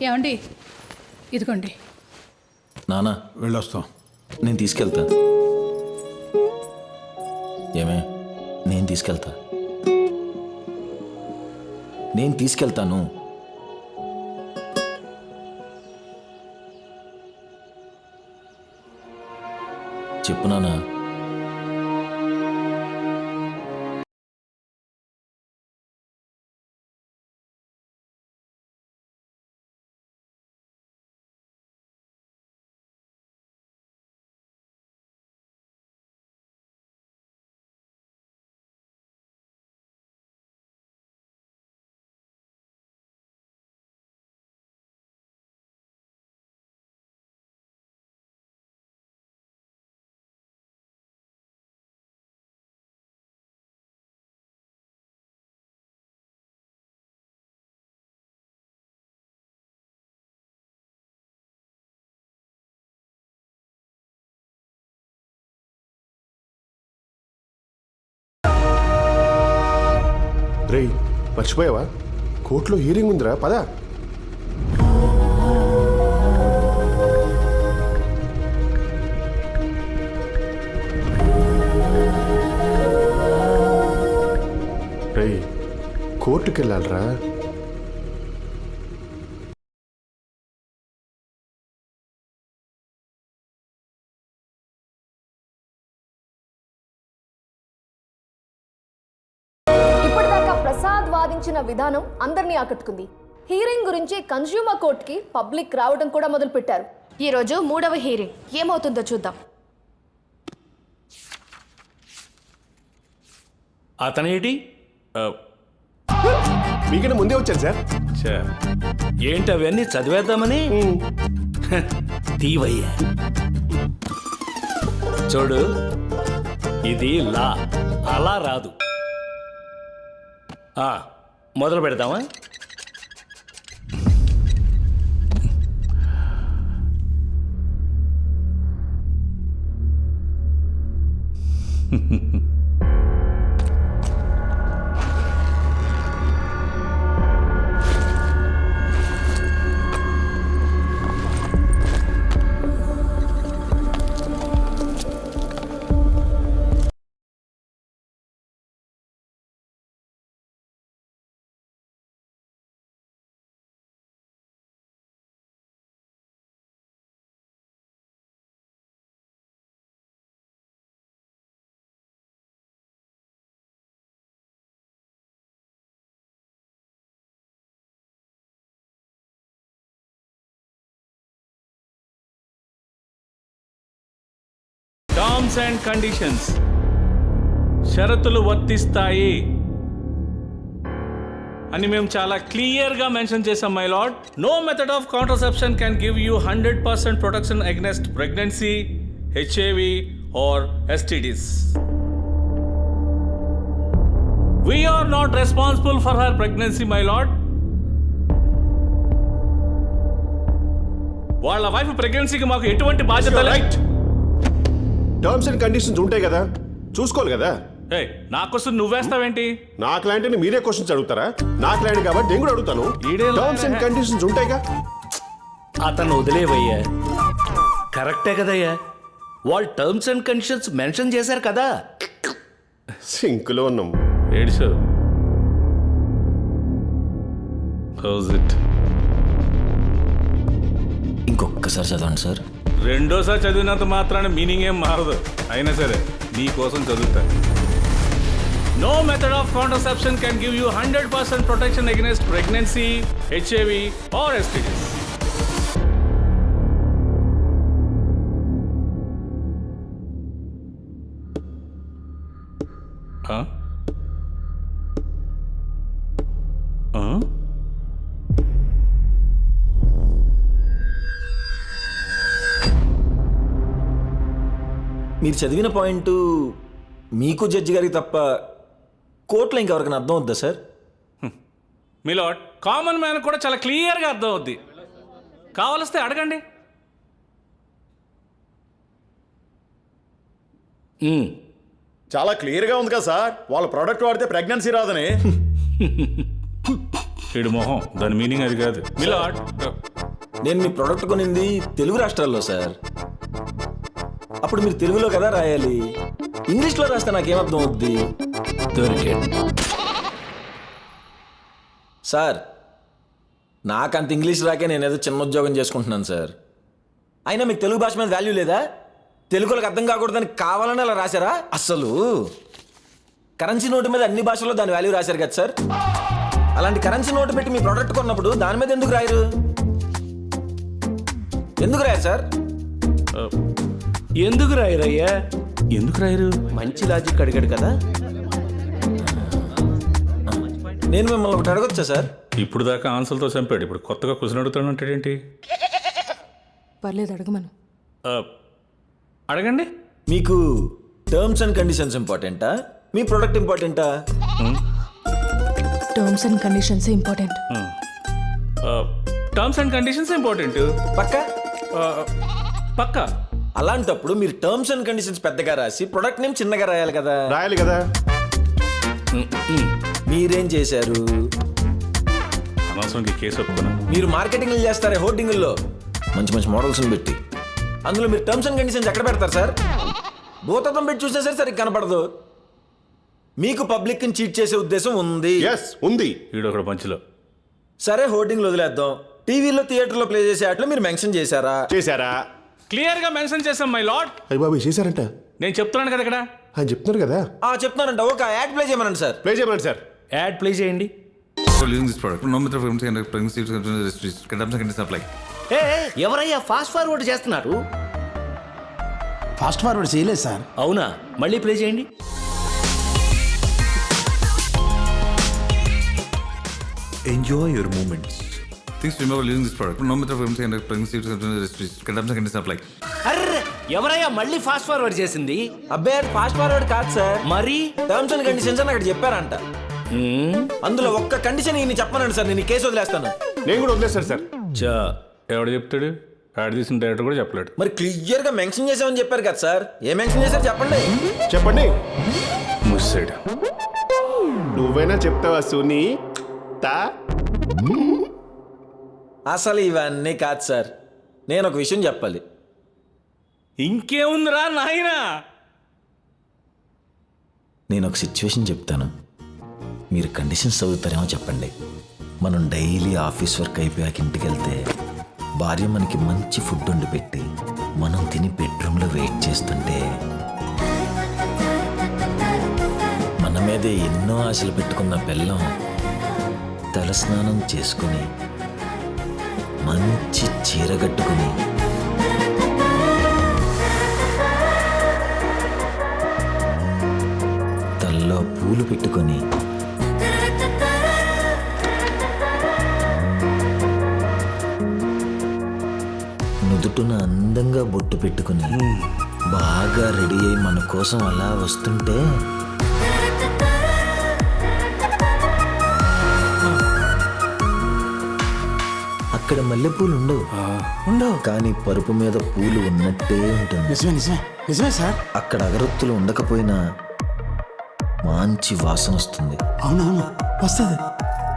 ఏమండి ఇదిగోండి. నానా వెళ్ళొస్తాం. నేను తీసుకెళ్తా. ఏమే నేను తీసుకెళ్తా. నేను తీసుకెళ్తాను. చెప్పు నానా. రేయ్ మర్చిపోయావా? కోర్టులో హీరింగ్ ఉందిరా, పదా. రేయ్ కోర్టుకి వెళ్ళాలరా. ప్రసాద్ వాదించిన విధానం అందరినీ ఆకట్టుకుంది. హీరింగ్ గురించి కన్స్యూమర్ కోర్టుకి పబ్లిక్ రావడం కూడా మొదలుపెట్టారు. ఈ రోజు 3వ హీరింగ్. ఏమవుతుందో చూద్దాం. అతనేటి మీకన్నా ముందే వచ్చాను సార్. ఏంటి అవన్నీ చదివేద్దామని తీవయ్యా. చూడు, ఇది లా అలా రాదు. మొదలు పెడతామా? టర్మ్స్ అండ్ కండిషన్స్, షరతులు వర్తిస్తాయి అని మేము చాలా క్లియర్గా మెన్షన్ చేసాం my lord. No method of contraception can give you 100% protection against pregnancy, HIV or STDs. We are not responsible for her pregnancy, my lord. వాళ్ళ వైఫ్ ప్రెగ్నెన్సీకి మాకు ఎటువంటి బాధ్యత లేదు. టర్మ్స్ అండ్ కండిషన్స్ ఉంటాయి కదా, చూసుకోవాలి కదా. నా క్వశ్చన్ నువ్వేస్తావేంటి? నా క్లయింట్ని మీరే క్వశ్చన్స్ అడుగుతారా? నా క్లయింట్ కాబట్టి నేను కూడా అడుగుతాను. టర్మ్స్ అండ్ కండిషన్స్ ఉంటాయిగా. అతను వదిలేవయ్యా. కరెక్టే కదయ్యా, వాళ్ళు టర్మ్స్ అండ్ కండిషన్స్ మెన్షన్ చేశారు కదా. సింక్లో ఉన్నాం. ఏడ్చో. How's it? ఇంకొకసారి చదవండి సార్. రెండోసారి చదివినంత మాత్రాన మీనింగ్ ఏం మారదు. అయినా సరే నీ కోసం చదువుతా. No method of contraception can give you 100% protection against pregnancy, HIV or STDs. మీరు చదివిన పాయింట్ మీకు జడ్జి గారికి తప్ప కోర్టులో ఇంకెవరికైనా అర్థం అవుద్దా సార్? మిలాడ్, కామన్ మ్యాన్ కూడా చాలా క్లియర్గా అర్థం అవుద్ది. కావలిస్తే అడగండి. చాలా క్లియర్గా ఉంది కదా సార్, వాళ్ళ ప్రోడక్ట్ వాడితే ప్రెగ్నెన్సీ రాదని. వీడు మొహం దాని మీనింగ్ అది కాదు మిలాడ్. నేను మీ ప్రోడక్ట్ కొనింది తెలుగు రాష్ట్రాల్లో సార్. అప్పుడు మీరు తెలుగులో కదా రాయాలి. ఇంగ్లీష్లో రాస్తే నాకేమర్థం అవుద్ది? దొరికాడు సార్. నాకంత ఇంగ్లీష్ రాకే నేను ఏదో చిన్న ఉద్యోగం చేసుకుంటున్నాను సార్. అయినా మీకు తెలుగు భాష మీద వాల్యూ లేదా? తెలుగులకు అర్థం కాకూడదని కావాలని అలా రాశారా? అసలు కరెన్సీ నోటు మీద అన్ని భాషల్లో దాని వాల్యూ రాశారు కదా సార్. అలాంటి కరెన్సీ నోటు పెట్టి మీ ప్రోడక్ట్ కొన్నప్పుడు దాని మీద ఎందుకు రాయరు? ఎందుకు రాయరు సార్? ఎందుకు రాయరయ్యా? ఎందుకు రాయరు? మంచి లాజిక్ అడిగాడు కదా. నేను మిమ్మల్ని ఒకటి అడగొచ్చా సార్? ఇప్పుడు దాకా ఆన్సర్తో చంపాడు, ఇప్పుడు కొత్తగా క్వశ్చన్ అడుగుతాడు అంటాడేంటి? పర్లేదు అడగమను. అడగండి. మీకు టర్మ్స్ అండ్ కండిషన్స్ ఇంపార్టెంటా, మీ ప్రోడక్ట్ ఇంపార్టెంటా? Terms and conditions important. Terms and conditions important. పక్కా? పక్కా. అలాంటప్పుడు మీరు టర్మ్స్ అండ్ కండిషన్స్ పెద్దగా రాసి ప్రొడక్ట్ నేమ్ చిన్నగా రాయాలి కదా. రాయాలి కదా. మీరేం చేశారు? అనవసరంగా కేసు ఒప్పుకున్నా. మీరు మార్కెటింగ్ చేస్తారే హోర్డింగుల్లో మంచి మంచి మోడల్స్ని పెట్టి, అందులో మీరు టర్మ్స్ అండ్ కండిషన్స్ ఎక్కడ పెడతారు సార్? భూతత్వం పెట్టి చూసినా సరే సరిగ్గా కనపడదు. మీకు పబ్లిక్ని చీట్ చేసే ఉద్దేశం ఉంది. ఎస్ ఉంది. వీడు ఒకడు పంచులో. సరే హోర్డింగ్లు వదిలేద్దాం. టీవీలో థియేటర్లో ప్లే చేసే ఆటలో మీరు మెన్షన్ చేశారా? చేశారా? క్లియర్ గా మెన్షన్ చేసాం మై లార్డ్. అయ్య బాబు చేశారంట. నేను చెప్తున్నాను కదా ఇక్కడ. ఆయన చెప్తున్నారు కదా. చెప్తున్నారంట. ఒక యాడ్ ప్లే చేయమనండి సార్. ప్లే చేయమని సార్. యాడ్ ప్లే చేయండి. For using this product, no matter from pregnancy to consumption conditions apply. ఏ ఎవరయ్యా ఫాస్ట్ ఫార్వర్డ్ చేస్తున్నారు? ఫాస్ట్ ఫార్వర్డ్ చేయలేదు సార్. అవునా? మళ్ళీ ప్లే చేయండి. Enjoy your moments. Things to remember using this product, no matter from pregnancy to consumption conditions apply. Array ఎవరయ్యా మళ్ళీ fast forward చేసింది? అబ్బాయి అది ఫాస్ట్ ఫార్వర్డ్ కాదు సార్. మరి టర్మ్స్ అండ్ కండిషన్స్ అని అక్కడ చెప్పారంట. అందులో ఒక్క కండిషన్ ఈయన చెప్పనండి సార్, నేను ఈ కేసు వదిలేస్తాను. నేను కూడా వదిలేస్తాను సార్. ఎవడు చెప్తాడు? యాడ్ తీసిన డైరెక్టర్ కూడా చెప్పలేడు. మరి క్లియర్ గా మెన్షన్ చేసామని చెప్పారు కదా సార్. ఏ మెన్షన్ చేశారు చెప్పండి. చెప్పండి. ముస్సైడ్. నువ్వైనా చెప్తావా సునీ? అసలు ఇవన్నీ కాదు సార్. నేను ఒక విషయం చెప్పాలి. ఇంకేముందిరా నాయనా? నేను ఒక సిచ్యువేషన్ చెప్తాను, మీరు కండిషన్స్ చదువుతారేమో చెప్పండి. మనం డైలీ ఆఫీస్ వర్క్ అయిపోయాక ఇంటికి వెళ్తే భార్య మనకి మంచి ఫుడ్ వండి పెట్టి మనం తిని బెడ్రూమ్లో వెయిట్ చేస్తుంటే మన మీదే ఎన్నో ఆశలు పెట్టుకున్న బెల్లం తలస్నానం చేసుకుని మంచి చీర కట్టుకుని తల్లో పూలు పెట్టుకొని నుదుటున అందంగా బొట్టు పెట్టుకుని బాగా రెడీ అయి మన కోసం అలా వస్తుంటే అక్కడ మల్లెపూలు ఉండవు, కానీ పరుపు మీద పూలు ఉన్నట్టే ఉంటుంది. నిజమే నిజమే నిజమే సార్. అక్కడ అగరొత్తులు ఉండకపోయినా మంచి వాసన వస్తుంది. అవునవును వస్తుంది.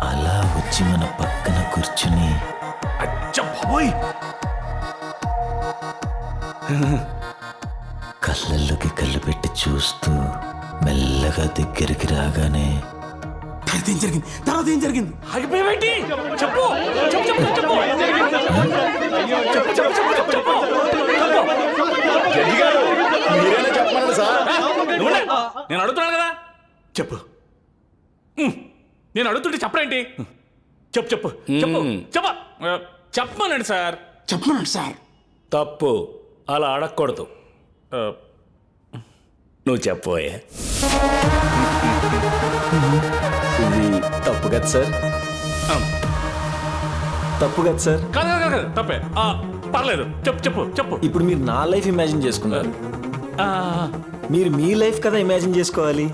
అలా వచ్చి మన పక్కన కూర్చుని కళ్ళల్లోకి కళ్ళు పెట్టి చూస్తూ మెల్లగా దగ్గరికి రాగానే తర్వాత ఏం జరిగింది? తర్వాత ఏం జరిగింది? ఆగిపోయేటి చెప్పు చెప్పు చెప్పు చెప్పు నేను అడుగుతున్నాను కదా. చెప్పు. నేను అడుగుతుంటే చెప్పరేంటి? చెప్పు చెప్పు చెప్పు చెప్ప చెప్పమనండి సార్. చెప్పమనండి సార్. తప్పు, అలా అడగకూడదు. నువ్వు చెప్పోయే. ఇది తప్పు కదా సార్? తప్పు కదా సార్? కాదు కాదు కాదు తప్పే. పర్లేదు చెప్పు చెప్పు చెప్పు. ఇప్పుడు మీరు నా లైఫ్ ఇమాజిన్ చేసుకున్నారు, మీరు మీ లైఫ్ కదా ఇమాజిన్ చేసుకోవాలి.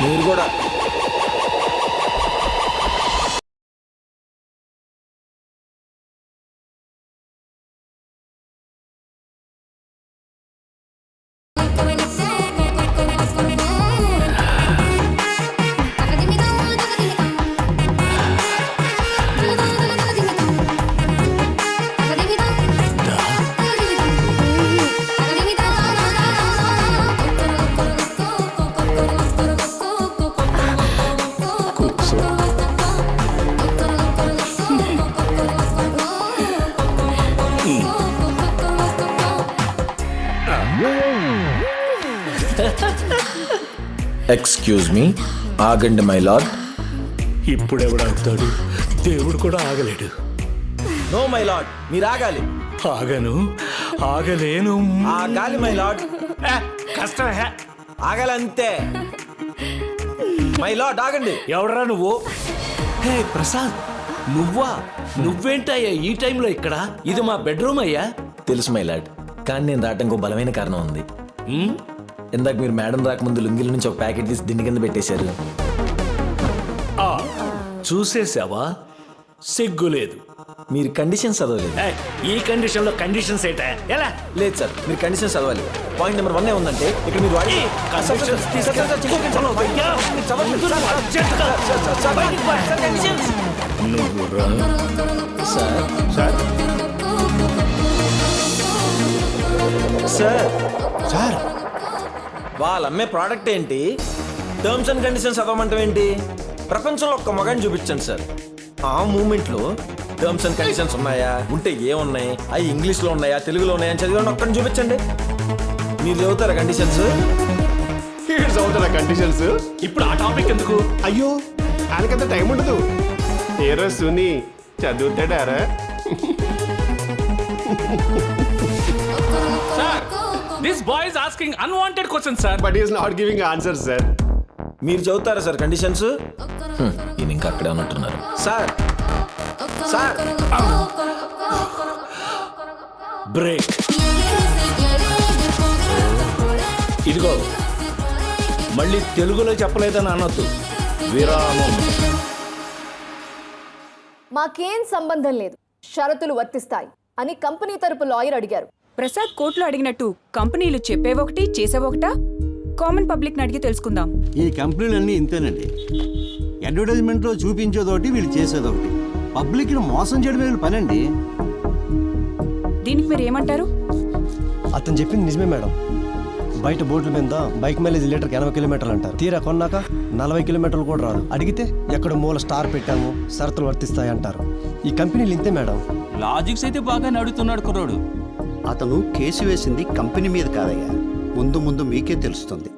మీరు కూడా ఎక్స్క్యూజ్ మీ, ఆగండి మై లార్డ్. ఇప్పుడెవడాగుతాడు? దేవుడు కూడా ఆగలేడు. నో మై లార్డ్, మీరు ఆగాలి. ఆగను, ఆగలేను. ఆగాలి మై లార్డ్, కష్టమే. ఆగాలి అంతే. మై లార్డ్ ఆగండి. ఎవడరా నువ్వు? హే ప్రసాద్, నువ్వా? నువ్వేంటయ్యా ఈ టైంలో ఇక్కడ? ఇది మా బెడ్రూమ్ అయ్యా. తెలుసు మై లార్డ్, కానీ నేను రావడానికి బలమైన కారణం ఉంది. ఇందాక మీరు మేడం రాకముందు లుంగిల నుంచి ఒక ప్యాకెట్ తీసి దిండి కింద పెట్టేశారు. ఆ, చూసేసావా? సిగ్గులేదు. మీరు కండిషన్స్ చదవలేదు. ఏయ్, ఈ కండిషన్ లో కండిషన్స్ ఏంటా? ఎలా? లేదు సార్, మీరు కండిషన్స్ చదవాలి. పాయింట్ నెంబర్ 1 ఏముందంటే ఇక్కడ మీరు వాడి conditions సార్ సార్ సార్ వాళ్ళు అమ్మే ప్రోడక్ట్ ఏంటి, టర్మ్స్ అండ్ కండిషన్స్ చదవమంటాం ఏంటి? ప్రపంచంలో ఒక్క మగాన్ని చూపించండి సార్. ఆ మూమెంట్లో టర్మ్స్ అండ్ కండిషన్స్ ఉన్నాయా, ఉంటే ఏమున్నాయి, అవి ఇంగ్లీష్లో ఉన్నాయా తెలుగులో ఉన్నాయా అని చదివాను ఒక్కడిని చూపించండి. మీరు చదువుతారా కండిషన్స్? చదువుతారా కండిషన్స్? ఇప్పుడు ఆ టాపిక్ ఎందుకు? అయ్యో ఆయనకంత టైం ఉండదు. ఏరో సుని చదువుతాడారా? Sir, this boy is asking unwanted question sir. But is not giving answer sir. మీరు చదువుతారా సార్ కండిషన్స్? ఈయన ఇంకా అక్కడే ఉన్నట్టున్నారు. Sir sir break. ఇదిగో, మళ్ళీ తెలుగులో చెప్పలేదని అనొద్దు. విరామం. మాకేం సంబంధం లేదు, షరతులు వర్తిస్తాయి అని కంపెనీ తరపు లాయర్ అడిగారు. ప్రసాద్ కోర్టులో అడిగినట్టు కంపెనీలు చెప్పేవొకటి చేసేవొకటా? కామన్ పబ్లిక్ అడిగి తెలుసుకుందాం. ఈ కంపెనీలన్నీ ఇంతేనండి. అడ్వర్టైజ్మెంట్లో చూపించేదోటి వీళ్ళు చేసేదొకటి. పబ్లిక్ని మోసం చేయడం వీళ్ళ పనండి. దీనికి మీరు ఏమంటారు? అతను చెప్పింది నిజమే మేడం. బయట బోర్డుల మీద బైక్ మైలేజ్ లీటర్కి 80 కిలోమీటర్లు అంటారు. తీరా కొన్నాక 40 కిలోమీటర్లు కూడా రాదు. అడిగితే ఎక్కడ మూల స్టార్ పెట్టాము, షరతులు వర్తిస్తాయి అంటారు. ఈ కంపెనీలు ఇంతే మేడం. లాజిక్స్ అయితే బాగా నడుతున్నాడు కుర్రోడు. అతను కేసు వేసింది కంపెనీ మీద కాదయ్యా, ముందు ముందు మీకే తెలుస్తుంది.